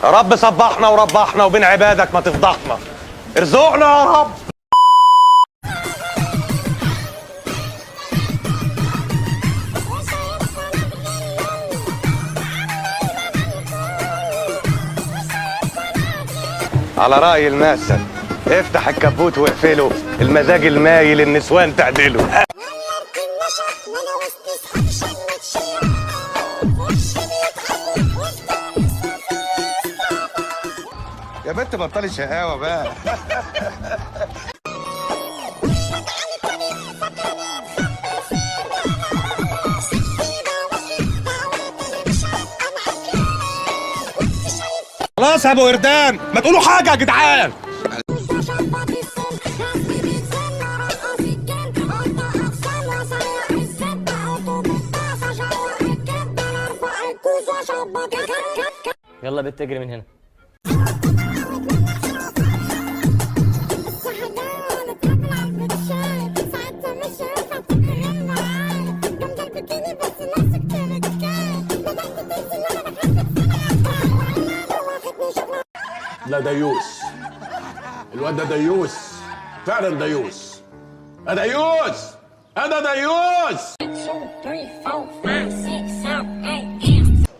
يا رب صبحنا وربحنا وبين عبادك ما تفضحنا. ارزقنا يا رب. على رأي المثل افتح الكبوت واقفله، المزاج المايل النسوان تعدله. يا بنت بطلي شقاوة بقى. خلاص يا ابو قردان ما تقولوا حاجة يا جدعان. يلا بنت اجري من هنا. لا ديوس، الواد ده ديوس فعلا، ديوس. ديوس، انا ديوس.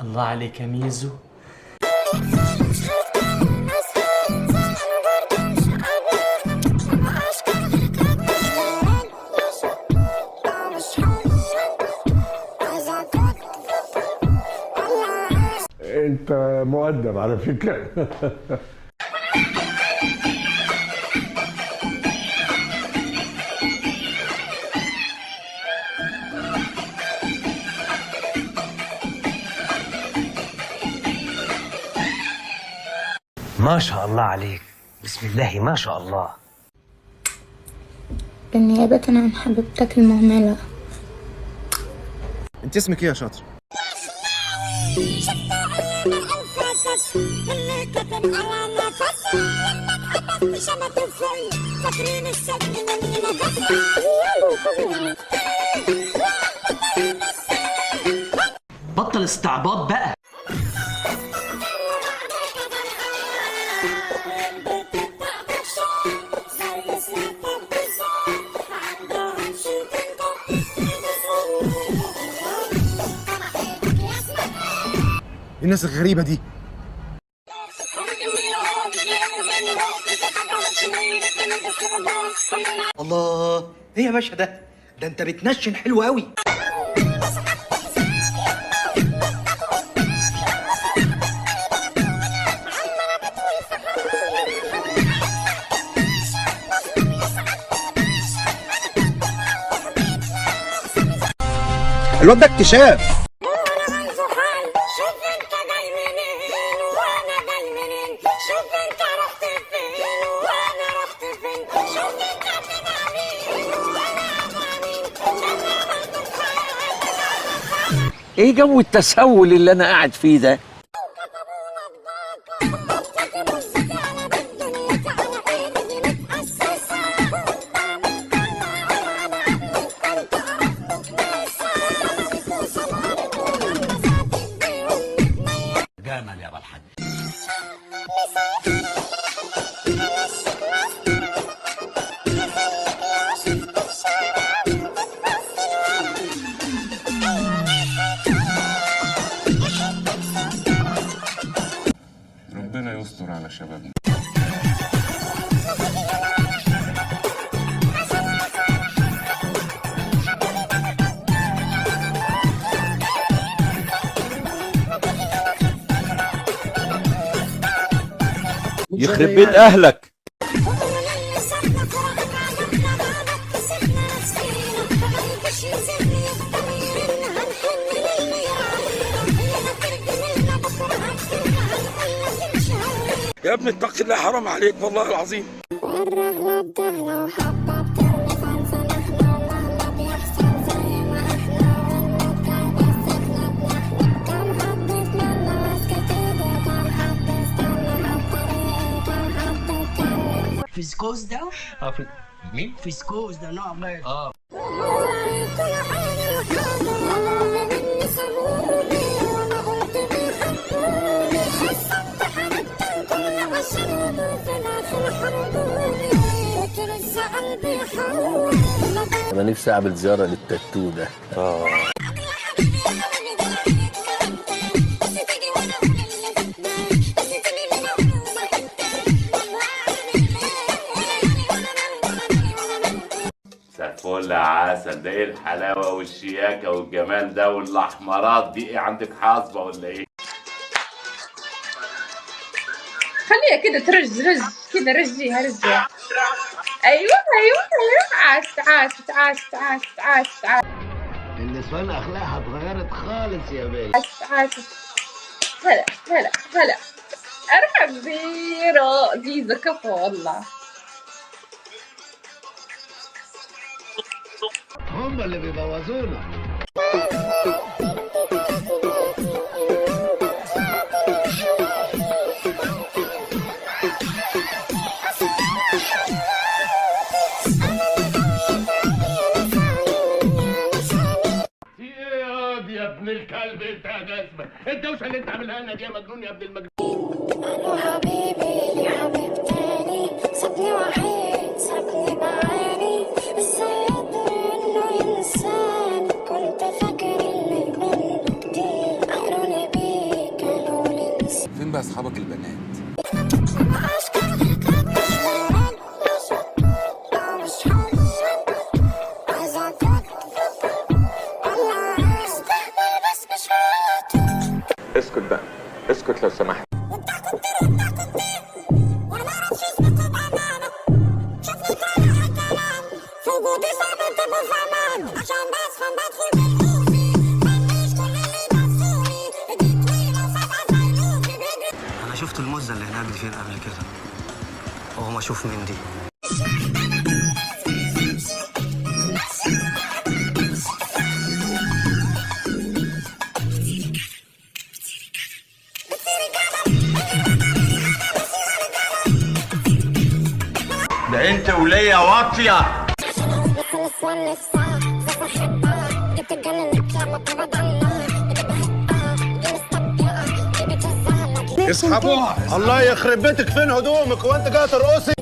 الله عليك يا ميزو. انت مؤدب على فكره. ما شاء الله عليك، بسم الله ما شاء الله. بالنيابة عن حبيبتك المهملة. انت اسمك ايه يا شاطر؟ بطل استعباط بقى. الناس الغريبة دي. الله، ايه يا باشا ده انت بتنشن حلو قوي. الواد ده اكتشاف. ايه جو التسول اللي انا قاعد فيه ده؟ جمل يا بالحاج. ربنا يستر على شبابنا. يخرب بيت اهلك. يا ابني اتق الله، حرام عليك والله العظيم. فيسكوز ده؟ مين؟ فيسكوز ده نوع غير. انا نفسي اعمل زياره للتاتو ده. فل عسل. ده ايه الحلاوه والشياكه والجمال ده والاحمرات دي؟ ايه عندك حاصبه ولا ايه؟ خليها كده ترج كده، رجيها. ايوه عاشت. النسوان اخلاقها اتغيرت خالص يا بيه. عاشت. هلا ارحب بيرا زيزة كفو والله. هم اللي بيبوظونا. يا ابن الكلب انت يا جزمه، الدوشه اللي انت عاملها لنا دي يا مجنون يا ابن المجنون. أنا حبيبي لي حبيب تاني، سابني وحيد سابني بعاني، ازاي يقدر إنه ينساني؟ كنت فاكر اللي منه كتير، قالولي بيك قالولي نسيت. فين بقى أصحابك البنات؟ اسكت بقى، اسكت لو سمحت. انا شفت المزه اللي هناك دي فين قبل كده، وهو ما اشوف مين دي. ده انت وليا واطيه. اسحبوها. الله يخرب بيتك، فين هدومك وانت جاي ترقصي؟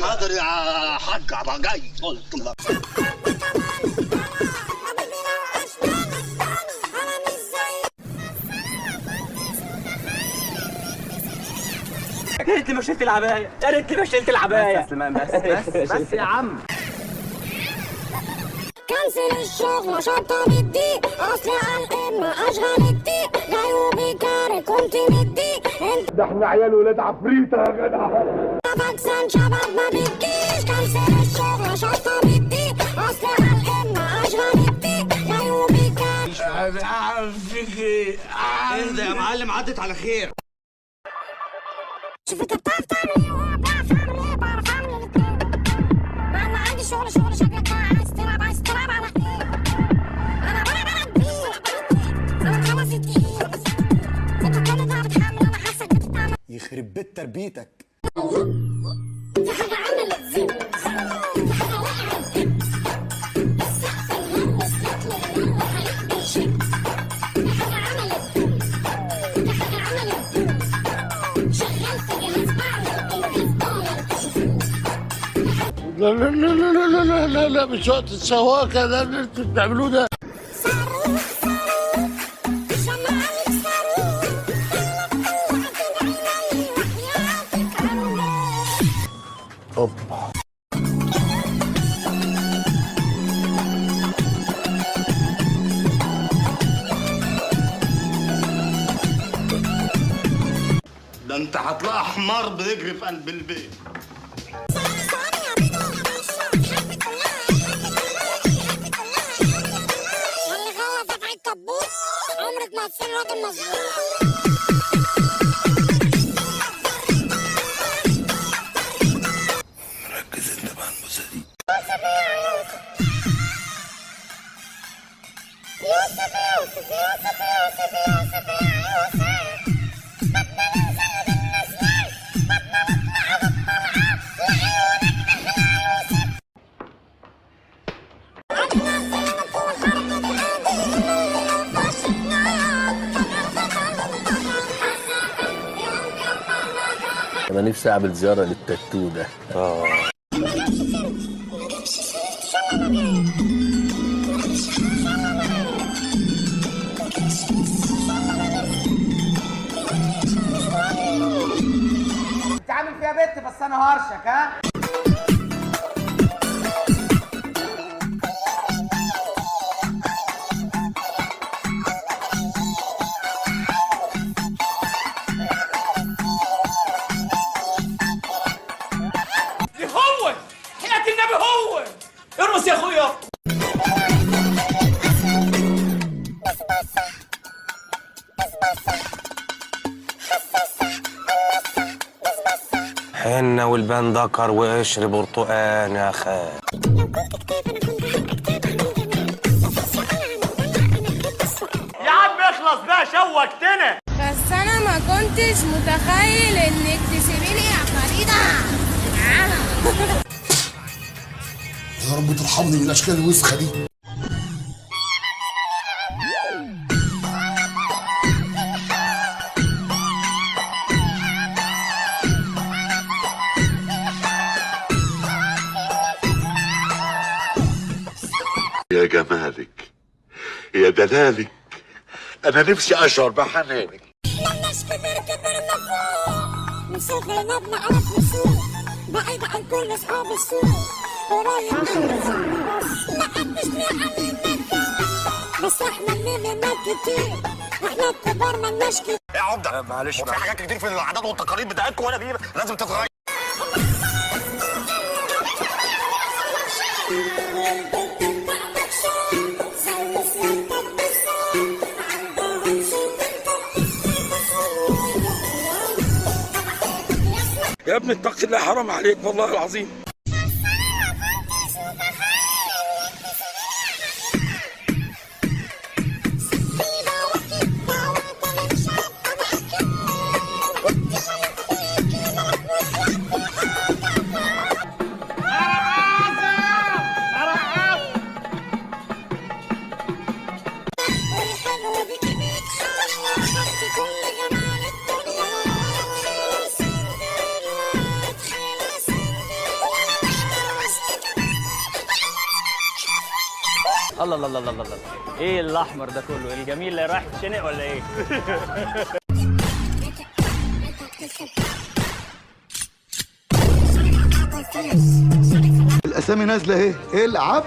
حاضر يا حاج ابقى جاي. قلت لك يا ريتني ما شلت العباية، يا ريتني ما شلت العباية. بس يا عم. كنسل الشغل شطة بالديك، اصلي على القمة اشغل الديك، جاي وبيكاري كنت مديك انت. ده احنا عيال ولاد عفريته يا جدع. فاكسان شباب ما بتجيش، كنسل الشغل شطة بالديك، اصلي على القمة اشغل الديك، جاي وبيكاري. مش عارف فيك ايه. اهدى يا معلم، عدت على خير. شوف انت بتعرف تعمل ايه وهو بيعرف يعمل ايه، بعرف اعمل الاتنين. مع ان عندي شغل شكلك عايز تلعب على ايه؟ انا بلعب بيه، انا خلاص تقيل. انت كل ده بتحمل، انا حاسك بتتعمل. يخرب بيت تربيتك. في حاجة عملت زين، في حاجة وقعت دب، السقف الملمس مثل النور هيقضي شب، في حاجة عملت دب، في حاجة عملت دب، شغلت جهاز بعمل الجهاز تشوفوه. لا مش وقت السواقه ده اللي انتوا بتعملوه ده. اوبا. ده انت هتلاقي حمار بيجري في قلب البيت. اللي خلى فتح الكبوت عمرك ما هتصير راجل مظبوط. ركز انت مع الموزة دي. انا نفسي اعمل زياره للتاتو ده. انت عامل فيها بنت بس انا هرشك ها. هو حياة النبي هو ارقص يا اخويا. حنة والبان ذكر وقشر برتقان يا خال. يا عم اخلص بقى شوقتنا. بس انا ما كنتش متخيل انك تسيبيني يا فريدة. يا رب ترحمني من الاشكال الوسخه دي. يا جمالك يا دلالك، انا نفسي اشعر بحنانك. لما كبر كبرنا فوق من صغرنا بنعرف نسوق بعيد عن كل اصحاب السوق ورايح ما حدش بيعلمنا بس احنا مننا كتير احنا الكبار مالناش كتير. يا عمده معلش في حاجات كتير في العادات والتقاليد بتاعتكم وانا دي لازم تتغير. يا ابني اتق الله، حرام عليك والله العظيم. الله الله الله الله الله. ايه الاحمر ده كله؟ الجميل اللي رايح يتشنق ولا ايه؟ الاسامي نازله اهي، العب.